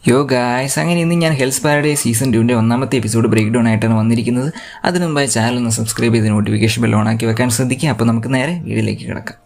യോ ഗായ്സ്, അങ്ങനെ ഇന്ന് ഞാൻ ഹെൽത്ത് പാരഡൈസ് സീസൺ 2 ഒന്നാമത്തെ എപ്പിസോഡ് ബ്രേക്ക് ഡൗൺ ആയിട്ടാണ് വന്നിരിക്കുന്നത്. അതിനു മുമ്പായി ചാനൽ ഒന്ന് സബ്സ്ക്രൈബ് ചെയ്ത് നോട്ടിഫിക്കേഷൻ ബെൽ ഓൺ ആക്കി വെക്കാൻ ശ്രദ്ധിക്കുക. അപ്പോൾ നമുക്ക് നേരെ വീഡിയോയിലേക്ക് കിടക്കാം.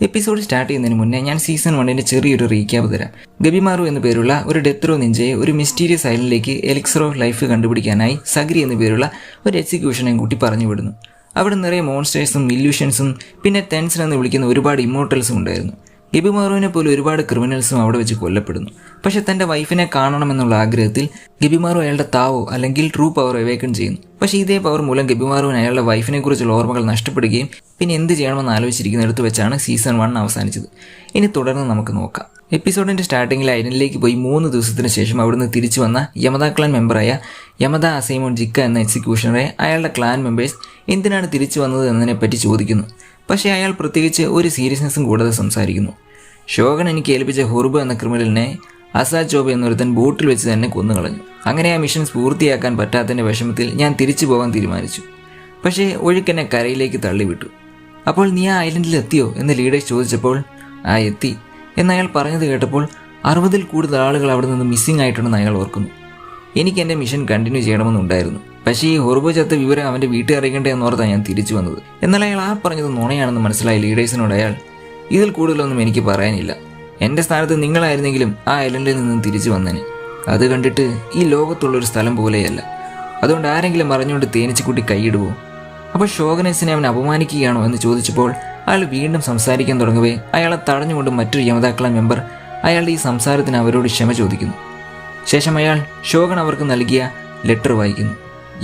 എപ്പിസോഡ് സ്റ്റാർട്ട് ചെയ്യുന്നതിന് മുന്നേ ഞാൻ സീസൺ 1 ചെറിയൊരു റീക്യാപ്പ് തരാം. ഗബിമാറു എന്ന പേരുള്ള ഒരു ഡെത്ത് റോ നിഞ്ചയെ ഒരു മിസ്റ്റീരിയസ് ഐലൻഡിലേക്ക് എലിക്സർ ഓഫ് ലൈഫ് കണ്ടുപിടിക്കാനായി സഗ്രി എന്ന പേരുള്ള ഒരു എക്സിക്യൂഷനെയും കൂട്ടി പറഞ്ഞു വിടുന്നു. അവിടെ നിറയെ മോൺസ്റ്റേഴ്സും ഇല്യൂഷൻസും പിന്നെ ടെൻസൻ എന്ന് വിളിക്കുന്ന ഒരുപാട് ഇമ്മോർട്ടൽസും ഉണ്ടായിരുന്നു. ഗബിമാറുവിനെ പോലെ ഒരുപാട് ക്രിമിനൽസും അവിടെ വെച്ച് കൊല്ലപ്പെടുന്നു. പക്ഷെ തൻ്റെ വൈഫിനെ കാണണമെന്നുള്ള ആഗ്രഹത്തിൽ ഗബിമാറു അയാളുടെ താവോ അല്ലെങ്കിൽ ട്രൂ പവർ അവേക്കൺ ചെയ്യുന്നു. പക്ഷേ ഇതേ പവർ മൂലം ഗബിമാറുവിന് അയാളുടെ വൈഫിനെ കുറിച്ചുള്ള ഓർമ്മകൾ നഷ്ടപ്പെടുകയും പിന്നെ എന്ത് ചെയ്യണമെന്ന് ആലോചിച്ചിരിക്കുന്നിടത്ത് വെച്ചാണ് സീസൺ 1 അവസാനിച്ചത്. ഇനി തുടർന്ന് നമുക്ക് നോക്കാം. എപ്പിസോഡിൻ്റെ സ്റ്റാർട്ടിങ്ങിൽ ഐലൻഡിലേക്ക് പോയി 3 ദിവസത്തിന് ശേഷം അവിടുന്ന് തിരിച്ചു വന്ന യമദ ക്ലാൻ മെമ്പറായ യമദ അസൈമോൺ ജിക്ക എന്ന എക്സിക്യൂഷണറെ അയാളുടെ ക്ലാൻ മെമ്പേഴ്സ് എന്തിനാണ് തിരിച്ചു വന്നത് എന്നതിനെപ്പറ്റി ചോദിക്കുന്നു. പക്ഷേ അയാൾ പ്രത്യേകിച്ച് ഒരു സീരിയസ്നെസ്സും കൂടാതെ സംസാരിക്കുന്നു. ഷോഗൻ എനിക്ക് ഏൽപ്പിച്ച ഹൊർബ എന്ന ക്രിമിനലിനെ അസാ ചോബ എന്നൊരുത്തൻ ബോട്ടിൽ വെച്ച് തന്നെ കൊന്നുകളഞ്ഞു. അങ്ങനെ ആ മിഷൻസ് പൂർത്തിയാക്കാൻ പറ്റാത്തതിൻ്റെ വിഷമത്തിൽ ഞാൻ തിരിച്ചു പോകാൻ തീരുമാനിച്ചു. പക്ഷേ ഒഴുക്കെന്നെ കരയിലേക്ക് തള്ളിവിട്ടു. അപ്പോൾ നീ ആ ഐലൻഡിൽ എത്തിയോ എന്ന് ലീഡേഴ്സ് ചോദിച്ചപ്പോൾ എത്തി എന്നയാൾ പറഞ്ഞത് കേട്ടപ്പോൾ 60-ൽ കൂടുതൽ ആളുകൾ അവിടെ നിന്ന് മിസ്സിംഗ് ആയിട്ടുണ്ടെന്ന് അയാൾ ഓർക്കുന്നു. എനിക്ക് എൻ്റെ മിഷൻ കണ്ടിന്യൂ ചെയ്യണമെന്നുണ്ടായിരുന്നു. പക്ഷേ ഈ ഹൊർബ ചത്ത വിവരം അവൻ്റെ വീട്ടിൽ അറിയിക്കണ്ടേ എന്നോർത്താണ് ഞാൻ തിരിച്ചു വന്നത്. എന്നാൽ അയാൾ പറഞ്ഞത് നുണയാണെന്ന് മനസ്സിലായ ലീഡേഴ്സിനോട് അയാൾ ഇതിൽ കൂടുതലൊന്നും എനിക്ക് പറയാനില്ല. എൻ്റെ സ്ഥാനത്ത് നിങ്ങളായിരുന്നെങ്കിലും ആ ഐലൻഡിൽ നിന്നും തിരിച്ചു വന്നേനെ. അത് കണ്ടിട്ട് ഈ ലോകത്തുള്ളൊരു സ്ഥലം പോലെയല്ല. അതുകൊണ്ട് ആരെങ്കിലും അറിഞ്ഞുകൊണ്ട് തേനീച്ചക്കുട്ടി കൈയിടുവോ? അപ്പോൾ ഷോഗനേഴ്സിനെ അവൻ അപമാനിക്കുകയാണോ എന്ന് ചോദിച്ചപ്പോൾ അയാൾ വീണ്ടും സംസാരിക്കാൻ തുടങ്ങവേ അയാളെ തടഞ്ഞുകൊണ്ട് മറ്റൊരു യമദ ക്ലാൻ മെമ്പർ അയാളുടെ ഈ സംസാരത്തിന് അവരോട് ക്ഷമ ചോദിക്കുന്നു. ശേഷം അയാൾ ഷോഗൻ അവർക്ക് നൽകിയ ലെറ്റർ വായിക്കുന്നു.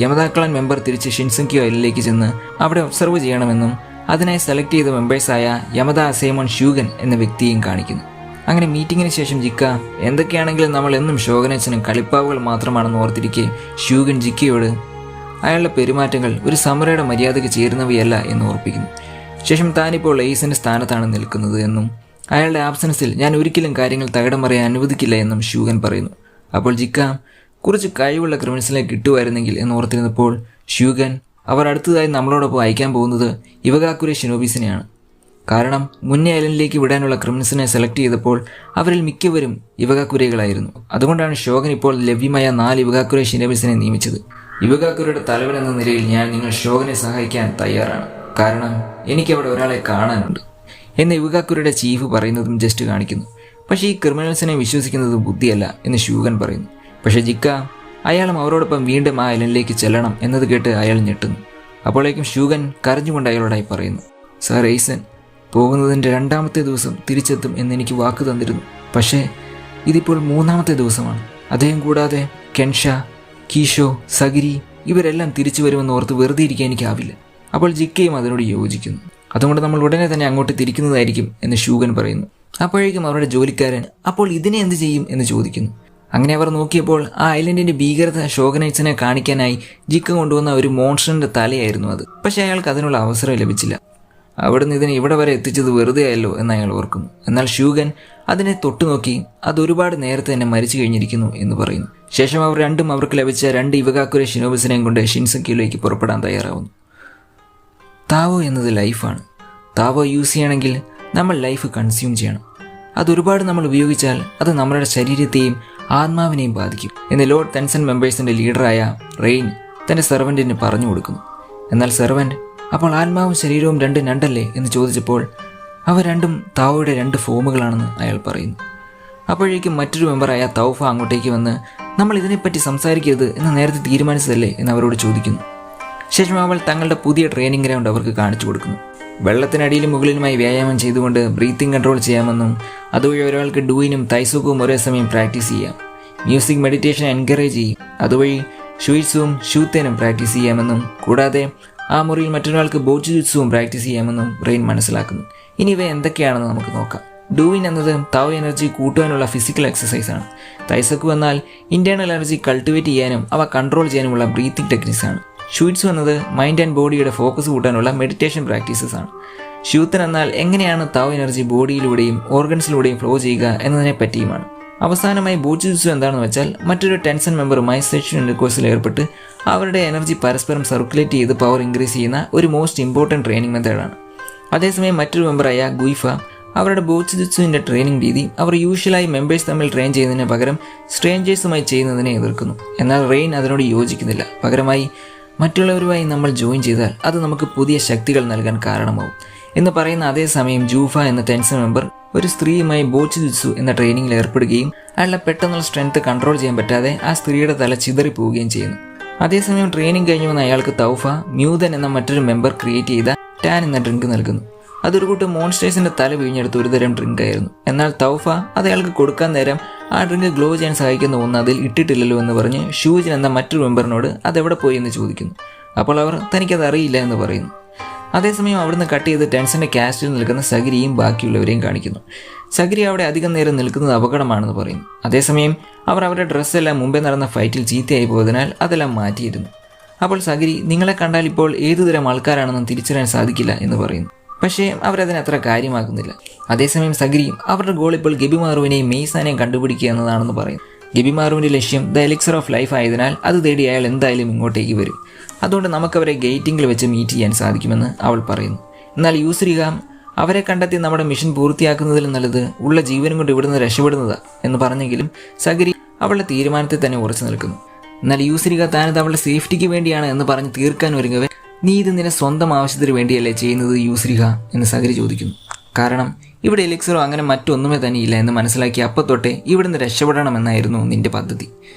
യമദ ക്ലാൻ മെമ്പർ തിരിച്ച് ഷിൻസെൻക്യോ ഐലൻഡിലേക്ക് ചെന്ന് അവിടെ ഒബ്സർവ് ചെയ്യണമെന്നും അതിനായി സെലക്ട് ചെയ്ത മെമ്പേഴ്സായ യമദ അസൈമോൺ ഷ്യൂഗൻ എന്ന വ്യക്തിയെയും കാണിക്കുന്നു. അങ്ങനെ മീറ്റിങ്ങിന് ശേഷം ജിക്ക എന്തൊക്കെയാണെങ്കിലും നമ്മൾ എന്നും ഷോഗനേച്ചനും കളിപ്പാവുകൾ മാത്രമാണെന്ന് ഓർത്തിരിക്കെ ഷ്യൂഗൻ ജിക്കയോട് അയാളുടെ പെരുമാറ്റങ്ങൾ ഒരു സമരയുടെ മര്യാദയ്ക്ക് ചേരുന്നവയല്ല എന്ന് ഓർപ്പിക്കുന്നു. ശേഷം താനിപ്പോൾ എയ്സിൻ്റെ സ്ഥാനത്താണ് നിൽക്കുന്നത് എന്നും അയാളുടെ ആബ്സൻസിൽ ഞാൻ ഒരിക്കലും കാര്യങ്ങൾ തകിടം മറിയാൻ അനുവദിക്കില്ല എന്നും ഷ്യൂഗൻ പറയുന്നു. അപ്പോൾ ജിക്ക കുറച്ച് കഴിവുള്ള ക്രിമിനൽസിനെ കിട്ടുമായിരുന്നെങ്കിൽ എന്ന് ഓർത്തിരുന്നപ്പോൾ ഷ്യൂഗൻ അവർ അടുത്തതായി നമ്മളോടൊപ്പം അയക്കാൻ പോകുന്നത് ഇവഗാക്കുരെ ഷിനോബീസിനെയാണ്. കാരണം മുന്നേ ഐലൻഡിലേക്ക് വിടാനുള്ള ക്രിമിനൽസിനെ സെലക്ട് ചെയ്തപ്പോൾ അവരിൽ മിക്കവരും ഇവഗാക്കുരകളായിരുന്നു. അതുകൊണ്ടാണ് ഷോഗൻ ഇപ്പോൾ ലഭ്യമായ 4 ഇവഗാക്കുരെ ഷിനോബീസിനെ നിയമിച്ചത്. ഇവഗാക്കുരയുടെ തലവൻ എന്ന നിലയിൽ ഞാൻ നിങ്ങൾ ഷോഗനെ സഹായിക്കാൻ തയ്യാറാണ്. കാരണം എനിക്കവിടെ ഒരാളെ കാണാനുണ്ട് എന്ന് ഇവഗാക്കുരയുടെ ചീഫ് പറയുന്നതും ജസ്റ്റ് കാണിക്കുന്നു. പക്ഷേ ഈ ക്രിമിനൽസിനെ വിശ്വസിക്കുന്നത് ബുദ്ധിയല്ല എന്ന് ഷ്യൂഗൻ പറയുന്നു. പക്ഷേ ജിക്ക അയാളും അവരോടൊപ്പം വീണ്ടും ആ ഐലൻഡിലേക്ക് ചെല്ലണം എന്നത് കേട്ട് അയാൾ ഞെട്ടുന്നു. അപ്പോഴേക്കും ഷ്യൂഗൻ കരഞ്ഞുകൊണ്ട് അയാളോടായി പറയുന്നു, സാർ എയ്സൻ പോകുന്നതിൻ്റെ 2ാമത്തെ ദിവസം തിരിച്ചെത്തും എന്നെനിക്ക് വാക്ക് തന്നിരുന്നു. പക്ഷേ ഇതിപ്പോൾ 3ാമത്തെ ദിവസമാണ്. അദ്ദേഹം കൂടാതെ കെൻഷ, കീഷോ, സഗിരി ഇവരെല്ലാം തിരിച്ചു വരുമെന്ന് ഓർത്ത് വെറുതെ ഇരിക്കാൻ എനിക്കാവില്ല. അപ്പോൾ ജിക്കയും അതിനോട് യോജിക്കുന്നു. അതുകൊണ്ട് നമ്മൾ ഉടനെ തന്നെ അങ്ങോട്ട് തിരിക്കുന്നതായിരിക്കും എന്ന് ഷ്യൂഗൻ പറയുന്നു. അപ്പോഴേക്കും അവരുടെ ജോലിക്കാരൻ അപ്പോൾ ഇതിനെ എന്ത് ചെയ്യും എന്ന് ചോദിക്കുന്നു. അങ്ങനെ അവർ നോക്കിയപ്പോൾ ആ ഐലൻഡിൻ്റെ ഭീകരത ഷോഗനൈറ്റ്സിനെ കാണിക്കാനായി ജിക്ക കൊണ്ടുവന്ന ഒരു മോൺസ്റ്ററിൻ്റെ തലയായിരുന്നു അത്. പക്ഷേ അയാൾക്ക് അതിനുള്ള അവസരം ലഭിച്ചില്ല. അവിടുന്ന് ഇതിനെ ഇവിടെ വരെ എത്തിച്ചത് വെറുതെ ആയല്ലോ എന്ന് അയാൾ ഓർക്കുന്നു. എന്നാൽ ഷ്യൂഗൻ അതിനെ തൊട്ടുനോക്കി അതൊരുപാട് നേരത്തെ തന്നെ മരിച്ചു കഴിഞ്ഞിരിക്കുന്നു എന്ന് പറയുന്നു. ശേഷം അവർ രണ്ടും അവർക്ക് ലഭിച്ച 2 ഇവഗാക്കുരെ ഷിനോബിസിനെയും കൊണ്ട് ഷിൻസെൻക്യോയിലേക്ക് പുറപ്പെടാൻ തയ്യാറാവുന്നു. താവോ എന്നത് ലൈഫാണ്. താവോ യൂസ് ചെയ്യണമെങ്കിൽ നമ്മൾ ലൈഫ് കൺസ്യൂം ചെയ്യണം. അതൊരുപാട് നമ്മൾ ഉപയോഗിച്ചാൽ അത് നമ്മുടെ ശരീരത്തെയും ആത്മാവിനെയും ബാധിക്കും എന്ന് ലോർഡ് ടെൻസൻ മെമ്പേഴ്സിൻ്റെ ലീഡറായ റെയിൻ തൻ്റെ സെർവൻറ്റിന് പറഞ്ഞു കൊടുക്കുന്നു. എന്നാൽ സെർവൻറ്റ് അപ്പോൾ ആത്മാവും ശരീരവും രണ്ടും രണ്ടല്ലേ എന്ന് ചോദിച്ചപ്പോൾ അവ രണ്ടും താവോയുടെ 2 ഫോമുകളാണെന്ന് അയാൾ പറയുന്നു. അപ്പോഴേക്കും മറ്റൊരു മെമ്പറായ തൗഫ അങ്ങോട്ടേക്ക് വന്ന് നമ്മൾ ഇതിനെപ്പറ്റി സംസാരിക്കരുത് എന്ന് നേരത്തെ തീരുമാനിച്ചതല്ലേ എന്ന് അവരോട് ചോദിക്കുന്നു. ശേഷം അവൾ തങ്ങളുടെ പുതിയ ട്രെയിനിങ് ഗ്രൗണ്ട് അവർക്ക് കാണിച്ചു കൊടുക്കുന്നു. വെള്ളത്തിനടിയിലും മുകളിലുമായി വ്യായാമം ചെയ്തുകൊണ്ട് ബ്രീത്തിങ് കൺട്രോൾ ചെയ്യാമെന്നും അതുവഴി ഒരാൾക്ക് ഡൂയിനും തൈസൂക്കും ഒരേ സമയം പ്രാക്ടീസ് ചെയ്യാം. മ്യൂസിക് മെഡിറ്റേഷൻ എൻകറേജ് ചെയ്യും. അതുവഴി ഷുയിറ്റ്സും ഷൂത്തേനും പ്രാക്ടീസ് ചെയ്യാമെന്നും കൂടാതെ ആ മുറിയിൽ മറ്റൊരാൾക്ക് ബോജുജുത്സുവും പ്രാക്ടീസ് ചെയ്യാമെന്നും റെയിൻ മനസ്സിലാക്കുന്നു. ഇനി ഇവ എന്തൊക്കെയാണെന്ന് നമുക്ക് നോക്കാം. ഡൂയിൻ എന്നത് താവോ എനർജി കൂട്ടുവാനുള്ള ഫിസിക്കൽ എക്സസൈസാണ്. തൈസക്കു എന്നാൽ ഇൻറ്റേർണൽ എനർജി കൾട്ടിവേറ്റ് ചെയ്യാനും അവ കൺട്രോൾ ചെയ്യാനുമുള്ള ബ്രീത്തിങ് ടെക്നിക്സാണ്. ഷൂയിറ്റ്സു എന്നത് മൈൻഡ് ആൻഡ് ബോഡിയുടെ ഫോക്കസ് കൂട്ടാനുള്ള മെഡിറ്റേഷൻ പ്രാക്ടീസസ് ആണ്. ഷ്യൂത്തൻ എന്നാൽ എങ്ങനെയാണ് താവോ എനർജി ബോഡിയിലൂടെയും ഓർഗൻസിലൂടെയും ഫ്ലോ ചെയ്യുക എന്നതിനെ പറ്റിയുമാണ്. അവസാനമായി ബോജുജുത്സു എന്താണെന്ന് വെച്ചാൽ മറ്റൊരു ടെൻസൻ മെമ്പറുമായി സെക്ഷൽ ഇൻ്റർകോഴ്സിൽ ഏർപ്പെട്ട് അവരുടെ എനർജി പരസ്പരം സർക്കുലേറ്റ് ചെയ്ത് പവർ ഇൻക്രീസ് ചെയ്യുന്ന ഒരു മോസ്റ്റ് ഇമ്പോർട്ടൻറ്റ് ട്രെയിനിങ് മെത്തേഡാണ്. അതേസമയം മറ്റൊരു മെമ്പറായ ഗുയിഫ അവരുടെ ബോച്ചിജുത്സുവിൻ്റെ ട്രെയിനിങ് രീതി അവർ യൂഷ്വലായി മെമ്പേഴ്സ് തമ്മിൽ ട്രെയിൻ ചെയ്യുന്നതിന് പകരം സ്ട്രേഞ്ചേഴ്സുമായി ചെയ്യുന്നതിനെ എതിർക്കുന്നു. എന്നാൽ റെയിൻ അതിനോട് യോജിക്കുന്നില്ല. പകരമായി മറ്റുള്ളവരുമായി നമ്മൾ ജോയിൻ ചെയ്താൽ അത് നമുക്ക് പുതിയ ശക്തികൾ നൽകാൻ കാരണമാവും എന്ന് പറയുന്ന അതേസമയം ജൂഫ എന്ന ടെൻസൺ മെമ്പർ ഒരു സ്ത്രീയുമായി ബോച്ചിജുത്സു എന്ന ട്രെയിനിങ്ങിൽ ഏർപ്പെടുകയും അയാളുടെ പെട്ടെന്നുള്ള സ്ട്രെങ്ത് കൺട്രോൾ ചെയ്യാൻ പറ്റാതെ ആ സ്ത്രീയുടെ തല ചിതറിപ്പോവുകയും ചെയ്യുന്നു. അതേസമയം ട്രെയിനിങ് കഴിഞ്ഞു വന്ന അയാൾക്ക് തൗഫ മ്യൂതൻ എന്ന മറ്റൊരു മെമ്പർ ക്രിയേറ്റ് ചെയ്ത ടാൻ എന്ന ഡ്രിങ്ക് നൽകുന്നു. അതൊരു കൂട്ടം മോൺസ്റ്റേഴ്സിന്റെ തല പിഴിഞ്ഞെടുത്ത ഒരു തരം ഡ്രിങ്ക് ആയിരുന്നു. എന്നാൽ തൗഫ അത് അയാൾക്ക് കൊടുക്കാൻ നേരം ആ ഡ്രിങ്ക് ഗ്ലോ ചെയ്യാൻ സഹായിക്കുന്ന ഒന്ന് അതിൽ ഇട്ടിട്ടില്ലല്ലോ എന്ന് പറഞ്ഞ് ഷൂജൻ എന്ന മറ്റൊരു മെമ്പറിനോട് അതെവിടെ പോയി എന്ന് ചോദിക്കുന്നു. അപ്പോൾ അവർ തനിക്കത് അറിയില്ല എന്ന് പറയുന്നു. അതേസമയം അവിടുന്ന് കട്ട് ചെയ്ത് ടെൻസന്റെ കാസ്റ്റിൽ നിൽക്കുന്ന സഗിരിയും ബാക്കിയുള്ളവരെയും കാണിക്കുന്നു. സഗിരി അവിടെ അധികം നേരം നിൽക്കുന്നത് അപകടമാണെന്ന് പറയുന്നു. അതേസമയം അവർ അവരുടെ ഡ്രസ്സെല്ലാം മുമ്പേ നടന്ന ഫൈറ്റിൽ ചീത്തയായി പോയതിനാൽ അതെല്ലാം മാറ്റിയിരുന്നു. അപ്പോൾ സഗിരി നിങ്ങളെ കണ്ടാൽ ഇപ്പോൾ ഏതുതരം ആൾക്കാരാണെന്നും തിരിച്ചറിയാൻ സാധിക്കില്ല എന്ന് പറയുന്നു. പക്ഷേ അവരതിന് അത്ര കാര്യമാക്കുന്നില്ല. അതേസമയം സഗിരി അവരുടെ ഗോൾ ഇപ്പോൾ ഗെബിമാറുവിനെയും മെയ്സാനെയും കണ്ടുപിടിക്കുക എന്നതാണെന്ന് പറയുന്നു. ഗെബിമാറുവിൻ്റെ ലക്ഷ്യം ദ എലിക്സർ ഓഫ് ലൈഫ് ആയതിനാൽ അത് തേടി അയാൾ എന്തായാലും ഇങ്ങോട്ടേക്ക് വരും. അതുകൊണ്ട് നമുക്കവരെ ഗേറ്റിംഗിൽ വെച്ച് മീറ്റ് ചെയ്യാൻ സാധിക്കുമെന്ന് അവൾ പറയുന്നു. എന്നാൽ യൂസ്രിക അവരെ കണ്ടെത്തി നമ്മുടെ മിഷൻ പൂർത്തിയാക്കുന്നതിൽ നല്ലത് ഉള്ള ജീവനും കൊണ്ട് ഇവിടുന്ന് രക്ഷപ്പെടുന്നതാ എന്ന് പറഞ്ഞെങ്കിലും സഗിരി അവളുടെ തീരുമാനത്തിൽ തന്നെ ഉറച്ചു നിൽക്കുന്നു. എന്നാൽ യൂസ്രിക താനത് അവളുടെ സേഫ്റ്റിക്ക് വേണ്ടിയാണ് എന്ന് പറഞ്ഞ് തീർക്കാൻ ഒരുങ്ങവേ നീ ഇത് നിന്റെ സ്വന്തം ആവശ്യത്തിന് വേണ്ടിയല്ലേ ചെയ്യുന്നത് യൂസ്രിക എന്ന് സഗിരി ചോദിക്കുന്നു. കാരണം ഇവിടെ എലിക്സറോ അങ്ങനെ മറ്റൊന്നുമേ തന്നെ ഇല്ല എന്ന് മനസ്സിലാക്കി അപ്പം തൊട്ടേ ഇവിടുന്ന് രക്ഷപ്പെടണമെന്നായിരുന്നു നിന്റെ പദ്ധതി.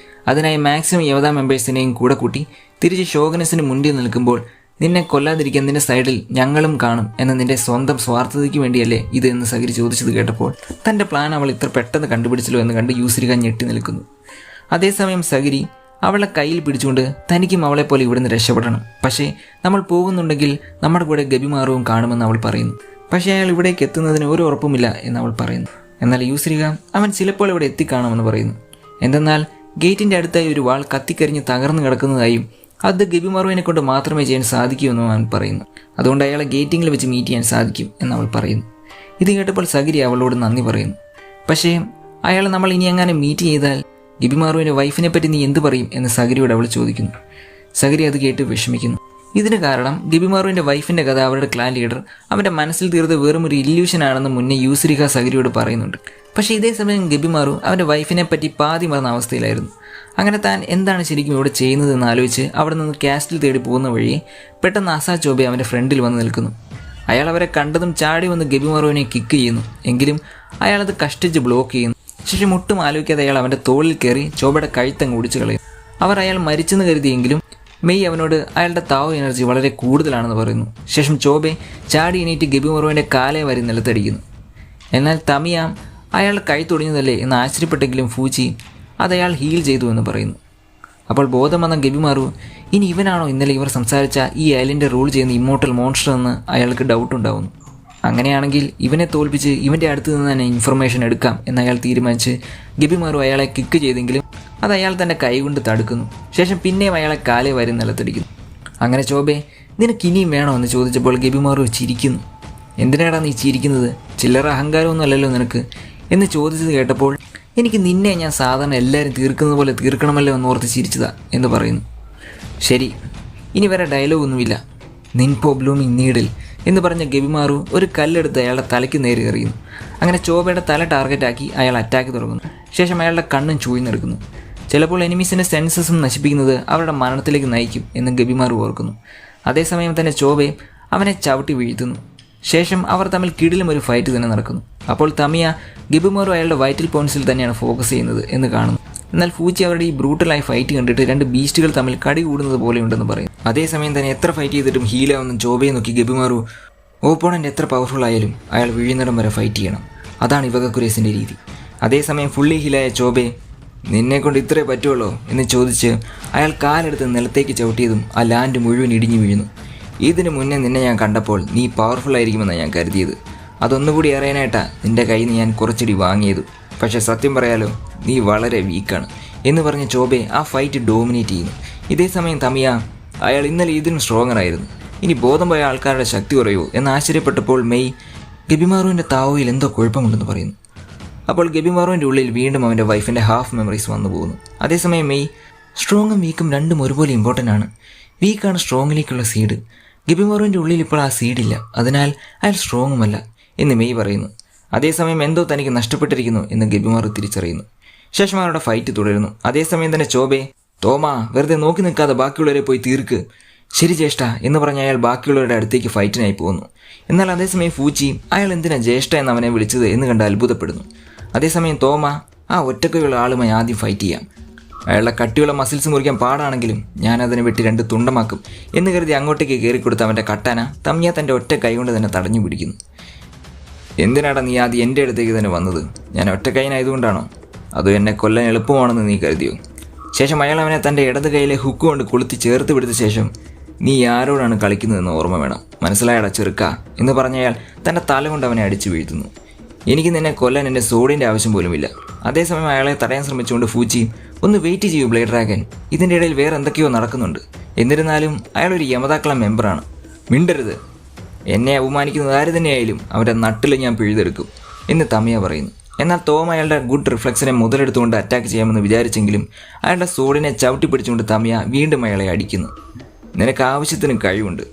അതിനായി മാക്സിമം യവത മെമ്പേഴ്സിനെയും കൂടെ കൂട്ടി തിരിച്ച് ഷോഗനസിന് മുന്നിൽ നിൽക്കുമ്പോൾ നിന്നെ കൊല്ലാതിരിക്കാൻ നിന്റെ സൈഡിൽ ഞങ്ങളും കാണും എന്ന നിന്റെ സ്വന്തം സ്വാർത്ഥതയ്ക്ക് വേണ്ടിയല്ലേ ഇത് എന്ന് സഗിരി ചോദിച്ചത് കേട്ടപ്പോൾ തൻ്റെ പ്ലാൻ അവൾ ഇത്ര പെട്ടെന്ന് കണ്ടുപിടിച്ചല്ലോ എന്ന് കണ്ട് യൂസ്രിക ഞെട്ടി നിൽക്കുന്നു. അതേസമയം സഗിരി അവളെ കയ്യിൽ പിടിച്ചുകൊണ്ട് തനിക്കും അവളെപ്പോലെ ഇവിടുന്ന് രക്ഷപ്പെടണം, പക്ഷേ നമ്മൾ പോകുന്നുണ്ടെങ്കിൽ നമ്മുടെ കൂടെ ഗബിമാറുവും കാണുമെന്ന് അവൾ പറയുന്നു. പക്ഷേ അയാൾ ഇവിടേക്ക് എത്തുന്നതിന് ഒരു ഉറപ്പുമില്ല എന്ന് അവൾ പറയുന്നു. എന്നാൽ യൂസ്രിക അവൻ ചിലപ്പോൾ ഇവിടെ എത്തിക്കാണമെന്ന് പറയുന്നു. എന്തെന്നാൽ ഗേറ്റിൻ്റെ അടുത്തായി ഒരു വാൾ കത്തിക്കരിഞ്ഞ് തകർന്നു കിടക്കുന്നതായും അത് ഗബിമാറുവിനെ കൊണ്ട് മാത്രമേ ചെയ്യാൻ സാധിക്കൂ എന്നും അവൻ പറയുന്നു. അതുകൊണ്ട് അയാളെ ഗേറ്റിങ്ങിൽ വെച്ച് മീറ്റ് ചെയ്യാൻ സാധിക്കും എന്നവൾ പറയുന്നു. ഇത് കേട്ടപ്പോൾ സഗിരി അവളോട് നന്ദി പറയുന്നു. പക്ഷേ അയാൾ നമ്മൾ ഇനി എങ്ങനെ മീറ്റ് ചെയ്താൽ ഗബിമാറുവിൻ്റെ വൈഫിനെ പറ്റി നീ എന്ത് പറയും എന്ന് സഗിരിയോട് അവൾ ചോദിക്കുന്നു. സഗിരി അത് കേട്ട് വിഷമിക്കുന്നു. ഇതിന് കാരണം ഗബിമാറുവിൻ്റെ വൈഫിൻ്റെ കഥ അവരുടെ ക്ലാൻ ലീഡർ അവൻ്റെ മനസ്സിൽ തീർത്ത് വെറും ഒരു ഇല്യൂഷൻ ആണെന്ന് മുന്നേ യൂസ്രിക സഗിരിയോട് പറയുന്നുണ്ട്. പക്ഷേ ഇതേ സമയം ഗബിമാറു അവൻ്റെ വൈഫിനെ പറ്റി പാതി മറന്ന അവസ്ഥയിലായിരുന്നു. അങ്ങനെ താൻ എന്താണ് ശരിക്കും ഇവിടെ ചെയ്യുന്നതെന്ന് ആലോചിച്ച് അവിടെ നിന്ന് കാസ്റ്റിൽ തേടി പോകുന്ന വഴി പെട്ടെന്ന് അസാ ചോബെ അവൻ്റെ ഫ്രണ്ടിൽ വന്ന് നിൽക്കുന്നു. അയാൾ അവരെ കണ്ടതും ചാടി വന്ന് ഗബിമാറുവിനെ കിക്ക് ചെയ്യുന്നു. എങ്കിലും അയാളത് കഷ്ടിച്ച് ബ്ലോക്ക് ചെയ്യുന്നു. ശേഷം ഒട്ടും ആലോചിക്കാതെ അയാൾ അവൻ്റെ തോളിൽ കയറി ചോബയുടെ കഴുത്തങ്ങ് ഒടിച്ചു കളയും. അവർ അയാൾ മരിച്ചെന്ന് കരുതിയെങ്കിലും മെയ് അവനോട് അയാളുടെ താവ എനർജി വളരെ കൂടുതലാണെന്ന് പറയുന്നു. ശേഷം ചോബെ ചാടി എണീറ്റ് ഗബിമാറുവിൻ്റെ കാലെ വരി നിലത്തടിക്കുന്നു. എന്നാൽ തമിയ അയാൾ കഴുത്തൊടിഞ്ഞതല്ലേ എന്ന് ആശ്ചര്യപ്പെട്ടെങ്കിലും ഫൂച്ചി അതയാൾ ഹീൽ ചെയ്തു എന്ന് പറയുന്നു. അപ്പോൾ ബോധം വന്ന ഗബിമാറു ഇനി ഇവനാണോ ഇന്നലെ ഇവർ സംസാരിച്ച ഈ ഐലൻഡ് റൂൾ ചെയ്യുന്ന ഇമ്മോർട്ടൽ മോൺസ്റ്റർ എന്ന് അയാൾക്ക് ഡൗട്ട് ഉണ്ടാവുന്നു. അങ്ങനെയാണെങ്കിൽ ഇവനെ തോൽപ്പിച്ച് ഇവൻ്റെ അടുത്ത് നിന്ന് തന്നെ ഇൻഫർമേഷൻ എടുക്കാം എന്ന് അയാൾ തീരുമാനിച്ച് ഗബിമാറു അയാളെ കിക്ക് ചെയ്തെങ്കിലും അത് അയാൾ തൻ്റെ കൈകൊണ്ട് തടുക്കുന്നു. ശേഷം പിന്നെയും അയാളെ കാലെ വരി നിലത്തടിക്കുന്നു. അങ്ങനെ ചോബെ നിനക്ക് ഇനിയും വേണോ എന്ന് ചോദിച്ചപ്പോൾ ഗബിമാറു ചിരിക്കുന്നു. എന്തിനാടാ നീ ചിരിക്കുന്നത്? ചില്ലറ അഹങ്കാരമൊന്നും അല്ലല്ലോ നിനക്ക് എന്ന് ചോദിച്ചത് കേട്ടപ്പോൾ എനിക്ക് നിന്നെ ഞാൻ സാധാരണ എല്ലാവരും തീർക്കുന്നത് പോലെ തീർക്കണമല്ലോ എന്ന് ഓർത്ത് ചിരിച്ചതാ എന്ന് പറയുന്നു. ശരി, ഇനി വേറെ ഡയലോഗൊന്നുമില്ല, നിൻപോ ബ്ലൂമിങ് നീഡിൽ എന്ന് പറഞ്ഞ ഗബിമാറു ഒരു കല്ലെടുത്ത് അയാളുടെ തലയ്ക്ക് നേരെ എറിയുന്നു. അങ്ങനെ ചോബയുടെ തല ടാർഗറ്റാക്കി അയാൾ അറ്റാക്ക് തുടങ്ങുന്നു. ശേഷം അയാളുടെ കണ്ണും ചൂഴ്ന്നെടുക്കുന്നു. ചിലപ്പോൾ എനിമീസിൻ്റെ സെൻസസും നശിപ്പിക്കുന്നത് അവരുടെ മരണത്തിലേക്ക് നയിക്കും എന്ന് ഗബിമാറു ഓർക്കുന്നു. അതേസമയം തന്നെ ചോബെ അവനെ ചവിട്ടി വീഴ്ത്തുന്നു. ശേഷം അവർ തമ്മിൽ കിടിലും ഒരു ഫൈറ്റ് തന്നെ നടക്കുന്നു. അപ്പോൾ തമിയ ഗബിമാറു അയാളുടെ വൈറ്റൽ പോയിന്റ്സിൽ തന്നെയാണ് ഫോക്കസ് ചെയ്യുന്നത് എന്ന് കാണുന്നു. എന്നാൽ ഫൂച്ചി അവരുടെ ഈ ബ്രൂട്ടലായി ഫൈറ്റ് കണ്ടിട്ട് രണ്ട് ബീസ്റ്റുകൾ തമ്മിൽ കടി കൂടുന്നത് പോലെയുണ്ടെന്ന് പറയും. അതേസമയം തന്നെ എത്ര ഫൈറ്റ് ചെയ്തിട്ടും ഹീലാവുന്ന ചോബയെ നോക്കി ഗബിമാറു ഓപ്പോണൻ്റ് എത്ര പവർഫുൾ ആയാലും അയാൾ വീഴുന്നിടം വരെ ഫൈറ്റ് ചെയ്യണം, അതാണ് ഇവകക്കുരേസിൻ്റെ രീതി. അതേസമയം ഫുള്ളി ഹീലായ ചോബെ നിന്നെക്കൊണ്ട് ഇത്രേ പറ്റുള്ളൂ എന്ന് ചോദിച്ച് അയാൾ കാലെടുത്ത് നിലത്തേക്ക് ചവിട്ടിയതും ആ ലാൻഡ് മുഴുവൻ ഇടിഞ്ഞു വീഴുന്നു. ഇതിനു മുന്നേ നിന്നെ ഞാൻ കണ്ടപ്പോൾ നീ പവർഫുൾ ആയിരിക്കുമെന്നാണ് ഞാൻ കരുതിയത്. അതൊന്നുകൂടി അറിയാനായിട്ടാ നിൻ്റെ കയ്യിൽ നിന്ന് ഞാൻ കുറച്ചടി വാങ്ങിയത്. പക്ഷേ സത്യം പറയാലോ നീ വളരെ വീക്കാണ് എന്ന് പറഞ്ഞ് ചോബെ ആ ഫൈറ്റ് ഡോമിനേറ്റ് ചെയ്യുന്നു. ഇതേസമയം തമിയ അയാൾ ഇന്നലെ ഇതിനും സ്ട്രോങ്ങർ ആയിരുന്നു, ഇനി ബോധം പോയ ആൾക്കാരുടെ ശക്തി കുറയുമോ എന്ന് ആശ്ചര്യപ്പെട്ടപ്പോൾ മെയ് ഗബിമാറുവിൻ്റെ താവോയിൽ എന്തോ കുഴപ്പമുണ്ടെന്ന് പറയുന്നു. അപ്പോൾ ഗബിമാറുവിൻ്റെ ഉള്ളിൽ വീണ്ടും അവൻ്റെ വൈഫിൻ്റെ ഹാഫ് മെമ്മറീസ് വന്നു പോകുന്നു. അതേസമയം മെയ് സ്ട്രോങ്ങും വീക്കും രണ്ടും ഒരുപോലെ ഇമ്പോർട്ടൻ്റ് ആണ്. വീക്കാണ് സ്ട്രോങ്ങിലേക്കുള്ള സീഡ്. ഗബിമാറുവിൻ്റെ ഉള്ളിൽ ഇപ്പോൾ ആ സീഡില്ല, അതിനാൽ അയാൾ സ്ട്രോങ്ങുമല്ല എന്ന് മെയ് പറയുന്നു. അതേസമയം എന്തോ തനിക്ക് നഷ്ടപ്പെട്ടിരിക്കുന്നു എന്ന് ഗബിമാറു തിരിച്ചറിയുന്നു. ശേഷം അവരുടെ ഫൈറ്റ് തുടരുന്നു. അതേസമയം തന്നെ ചോബെ, തോമ വെറുതെ നോക്കി നിൽക്കാതെ ബാക്കിയുള്ളവരെ പോയി തീർക്ക്, ശരി ജ്യേഷ്ഠ എന്ന് പറഞ്ഞ അയാൾ ബാക്കിയുള്ളവരുടെ അടുത്തേക്ക് ഫൈറ്റിനായി പോകുന്നു. എന്നാൽ അതേസമയം ഫൂച്ചി അയാൾ എന്തിനാ ജ്യേഷ്ഠ എന്ന് അവനെ വിളിച്ചത് എന്ന് കണ്ട് അത്ഭുതപ്പെടുന്നു. അതേസമയം തോമ ആ ഒറ്റയ്ക്കുള്ള ആളുമായി ആദ്യം ഫൈറ്റ് ചെയ്യാം, അയാളുടെ കട്ടിയുള്ള മസിൽസ് മുറിക്കാൻ പാടാണെങ്കിലും ഞാൻ അതിനെ വെട്ടി 2 തുണ്ടമാക്കും എന്ന് കരുതി അങ്ങോട്ടേക്ക് കയറിക്കൊടുത്ത അവൻ്റെ കട്ടാന തമ്മിയ തൻ്റെ ഒറ്റ കൈകൊണ്ട് തന്നെ തടഞ്ഞു പിടിക്കുന്നു. എന്തിനാടാ നീ ആദ്യം എൻ്റെ അടുത്തേക്ക് തന്നെ വന്നത്? ഞാൻ ഒറ്റ കൈനായതുകൊണ്ടാണോ? അതോ എന്നെ കൊല്ലാൻ എളുപ്പമാണെന്ന് നീ കരുതിയോ? ശേഷം അയാൾ അവനെ തൻ്റെ ഇടത് കൈയിലെ ഹുക്ക് കൊണ്ട് കൊളുത്തി ചേർത്ത് പിടിച്ച ശേഷം, നീ ആരോടാണ് കളിക്കുന്നതെന്ന് ഓർമ്മ വേണം, മനസ്സിലായടാ ചെറുക്ക എന്ന് പറഞ്ഞ അയാൾ തൻ്റെ തല കൊണ്ട് അവനെ അടിച്ചു വീഴ്ത്തുന്നു. എനിക്ക് നിന്നെ കൊല്ലാൻ എൻ്റെ സോഡിൻ്റെ ആവശ്യം പോലുമില്ല. അതേസമയം അയാളെ തടയാൻ ശ്രമിച്ചുകൊണ്ട് ഫൂച്ചി, ഒന്ന് വെയിറ്റ് ചെയ്യൂ ബ്ലേഡ് ഡ്രാഗൻ, ഇതിൻ്റെ ഇടയിൽ വേറെ എന്തൊക്കെയോ നടക്കുന്നുണ്ട്. എന്നിരുന്നാലും അയാളൊരു യമതാക്കള മെമ്പറാണ്, മിണ്ടരുത്, എന്നെ അപമാനിക്കുന്നത് ആര് തന്നെയായാലും അവൻ്റെ നട്ടിൽ ഞാൻ പിഴുതെടുക്കും എന്ന് തമിയ പറയുന്നു. എന്നാൽ തോമ അയാളുടെ ഗുഡ് റിഫ്ലക്സിനെ മുതലെടുത്തുകൊണ്ട് അറ്റാക്ക് ചെയ്യാമെന്ന് വിചാരിച്ചെങ്കിലും അയാളുടെ സോഡിനെ ചവിട്ടി പിടിച്ചുകൊണ്ട് തമിയ വീണ്ടും അയാളെ അടിക്കുന്നു. നിനക്ക് ആവശ്യത്തിന് കഴിവുണ്ട്,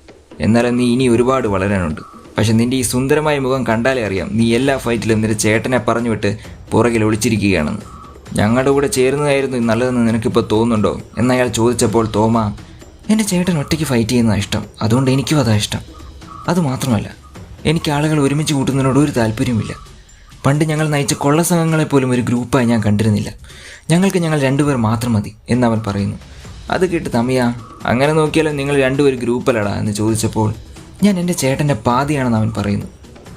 എന്നാലും നീ ഇനി ഒരുപാട് വളരാനുണ്ട്. പക്ഷെ നിന്റെ ഈ സുന്ദരമായ മുഖം കണ്ടാലേ അറിയാം നീ എല്ലാ ഫൈറ്റിലും നിന്റെ ചേട്ടനെ പറഞ്ഞുവിട്ട് പുറകിൽ ഒളിച്ചിരിക്കുകയാണെന്ന്. ഞങ്ങളുടെ കൂടെ ചേരുന്നതായിരുന്നു നല്ലതെന്ന് നിനക്കിപ്പോൾ തോന്നുന്നുണ്ടോ എന്നയാൾ ചോദിച്ചപ്പോൾ തോമ, എൻ്റെ ചേട്ടൻ ഒറ്റയ്ക്ക് ഫൈറ്റ് ചെയ്യുന്നതാണ് ഇഷ്ടം, അതുകൊണ്ട് എനിക്കും അതാ ഇഷ്ടം. അതുമാത്രമല്ല, എനിക്ക് ആളുകൾ ഒരുമിച്ച് കൂട്ടുന്നതിനോട് ഒരു താല്പര്യമില്ല. പണ്ട് ഞങ്ങൾ നയിച്ച കൊള്ളസംഘങ്ങളെപ്പോലും ഒരു ഗ്രൂപ്പായി ഞാൻ കണ്ടിരുന്നില്ല. ഞങ്ങൾക്ക് ഞങ്ങൾ 2 പേർ മാത്രം മതി എന്നവൻ പറയുന്നു. അത് കേട്ട് തമിയ, അങ്ങനെ നോക്കിയാലും നിങ്ങൾ 2 പേർ ഗ്രൂപ്പല്ലടാ എന്ന് ചോദിച്ചപ്പോൾ, ഞാൻ എൻ്റെ ചേട്ടൻ്റെ പാതിയാണെന്ന് അവൻ പറയുന്നു.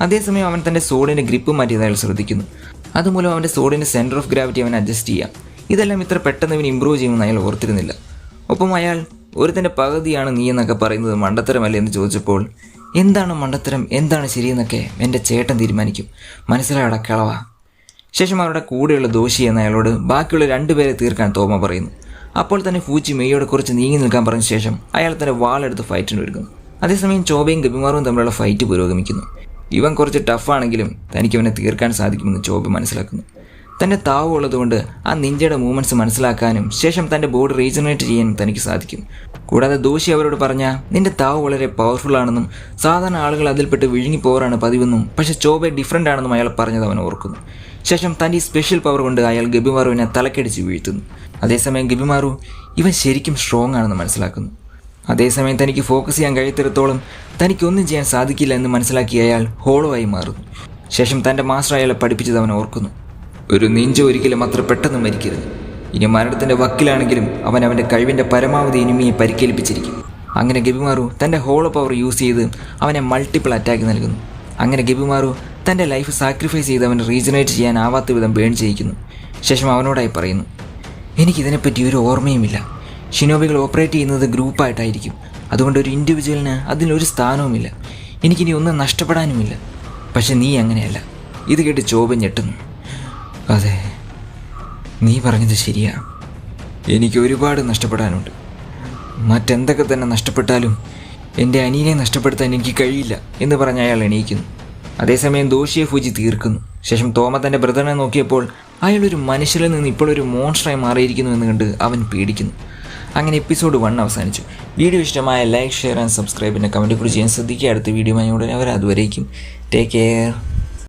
അതേസമയം അവൻ തൻ്റെ സോഡിൻ്റെ ഗ്രിപ്പ് മാറ്റിയത് അയാൾ ശ്രദ്ധിക്കുന്നു. അതുമൂലം അവൻ്റെ സോഡിൻ്റെ സെൻറ്റർ ഓഫ് ഗ്രാവിറ്റി അവൻ അഡ്ജസ്റ്റ് ചെയ്യാം. ഇതെല്ലാം ഇത്ര പെട്ടെന്ന് ഇവൻ ഇമ്പ്രൂവ് ചെയ്യുമെന്ന് അയാൾ ഓർത്തിരുന്നില്ല. ഒപ്പം അയാൾ ഒരുത്തൻ്റെ പകുതിയാണ് നീ എന്നൊക്കെ പറയുന്നത് മണ്ടത്തരമല്ലേ എന്ന് ചോദിച്ചപ്പോൾ, എന്താണ് മണ്ടത്തരം, എന്താണ് ശരിയെന്നൊക്കെ എൻ്റെ ചേട്ടൻ തീരുമാനിക്കും, മനസ്സിലായടാ കിളവ. ശേഷം അവരുടെ കൂടെയുള്ള ദോഷി എന്ന അയാളോട് ബാക്കിയുള്ള 2 പേരെ തീർക്കാൻ തോമ പറയുന്നു. അപ്പോൾ തന്നെ ഫൂച്ചി മെയ്യോട് കുറച്ച് നീങ്ങി നിൽക്കാൻ പറഞ്ഞ ശേഷം അയാൾ തൻ്റെ വാളെടുത്ത് ഫൈറ്റിന് ഒരുക്കുന്നു. അതേസമയം ചോബയും ഗബിമാറും തമ്മിലുള്ള ഫൈറ്റ് പുരോഗമിക്കുന്നു. ഇവൻ കുറച്ച് ടഫാണെങ്കിലും തനിക്ക് അവനെ തീർക്കാൻ സാധിക്കുമെന്ന് ചോബ മനസ്സിലാക്കുന്നു. തൻ്റെ താവ് ഉള്ളതുകൊണ്ട് ആ നിഞ്ചയുടെ മൂവ്മെൻറ്റ്സ് മനസ്സിലാക്കാനും ശേഷം തൻ്റെ ബോഡി റീജനറേറ്റ് ചെയ്യാനും തനിക്ക് സാധിക്കും. കൂടാതെ ദോഷി അവരോട് പറഞ്ഞ നിന്റെ താവ് വളരെ പവർഫുൾ ആണെന്നും സാധാരണ ആളുകൾ അതിൽപ്പെട്ട് വിഴുങ്ങിപ്പോറാണ് പതിവെന്നും പക്ഷേ ചോബ ഡിഫറൻ്റ് ആണെന്നും അയാൾ പറഞ്ഞത് അവൻ ഓർക്കുന്നു. ശേഷം തൻ്റെ ഈ സ്പെഷ്യൽ പവർ കൊണ്ട് അയാൾ ഗബിമാറുവിനെ തലക്കടിച്ച് വീഴ്ത്തുന്നു. അതേസമയം ഗബിമാറു ഇവൻ ശരിക്കും സ്ട്രോങ് ആണെന്ന് മനസ്സിലാക്കുന്നു. അതേസമയം തനിക്ക് ഫോക്കസ് ചെയ്യാൻ കഴിയത്തിടത്തോളം തനിക്കൊന്നും ചെയ്യാൻ സാധിക്കില്ല എന്ന് മനസ്സിലാക്കി അയാൾ ഹോളോ ആയി മാറുന്നു. ശേഷം തൻ്റെ മാസ്റ്റർ അയാളെ പഠിപ്പിച്ചത് അവൻ ഓർക്കുന്നു. ഒരു നിഞ്ച ഒരിക്കലും അത്ര പെട്ടെന്ന് മരിക്കരുത്. ഇനി മരണത്തിൻ്റെ വക്കിലാണെങ്കിലും അവൻ അവൻ്റെ കഴിവിൻ്റെ പരമാവധി എനിമിയെ പരിക്കേൽപ്പിച്ചിരിക്കും. അങ്ങനെ ഗബിമാറു തൻ്റെ ഹോളോ പവർ യൂസ് ചെയ്ത് അവനെ മൾട്ടിപ്പിൾ അറ്റാക്ക് നൽകുന്നു. അങ്ങനെ ഗബിമാറു തൻ്റെ ലൈഫ് സാക്രിഫൈസ് ചെയ്ത് അവനെ റീജനറേറ്റ് ചെയ്യാനാവാത്ത വിധം ബേൺ ചെയ്യിക്കുന്നു. ശേഷം അവനോടായി പറയുന്നു, എനിക്കിതിനെപ്പറ്റി ഒരു ഓർമ്മയുമില്ല. ഷിനോബികൾ ഓപ്പറേറ്റ് ചെയ്യുന്നത് ഗ്രൂപ്പായിട്ടായിരിക്കും, അതുകൊണ്ട് ഒരു ഇൻഡിവിജ്വലിന് അതിലൊരു സ്ഥാനവുമില്ല. എനിക്കിനി ഒന്നും നഷ്ടപ്പെടാനുമില്ല. പക്ഷെ നീ അങ്ങനെയല്ല. ഇത് കേട്ട് ചോബ ഞെട്ടുന്നു. അതെ, നീ പറഞ്ഞത് ശരിയാ. എനിക്ക് ഒരുപാട് നഷ്ടപ്പെടാനുണ്ട്. മറ്റെന്തൊക്കെ തന്നെ നഷ്ടപ്പെട്ടാലും എൻ്റെ അനിയനെ നഷ്ടപ്പെടുത്താൻ എനിക്ക് കഴിയില്ല എന്ന് പറഞ്ഞ അയാൾ എണീക്കുന്നു. അതേസമയം ദോഷിയെ ഫൂജി തീർക്കുന്നു. ശേഷം തോമ തൻ്റെ ബ്രദറിനെ നോക്കിയപ്പോൾ അയാളൊരു മനുഷ്യരിൽ നിന്ന് ഇപ്പോഴൊരു മോൺസ്റ്ററായി മാറിയിരിക്കുന്നു എന്ന് കണ്ട് അവൻ പേടിക്കുന്നു. അങ്ങനെ എപ്പിസോഡ് 1 അവസാനിച്ചു. വീഡിയോ ഇഷ്ടമായ ലൈക്ക്, ഷെയർ ആൻഡ് സബ്സ്ക്രൈബ്, പിന്നെ കമൻറ്റ് കൂടി ചെയ്യാൻ ശ്രദ്ധിക്കുക. അടുത്ത വീഡിയോ ഉടനെ അതുവരേക്കും ടേക്ക് കെയർ.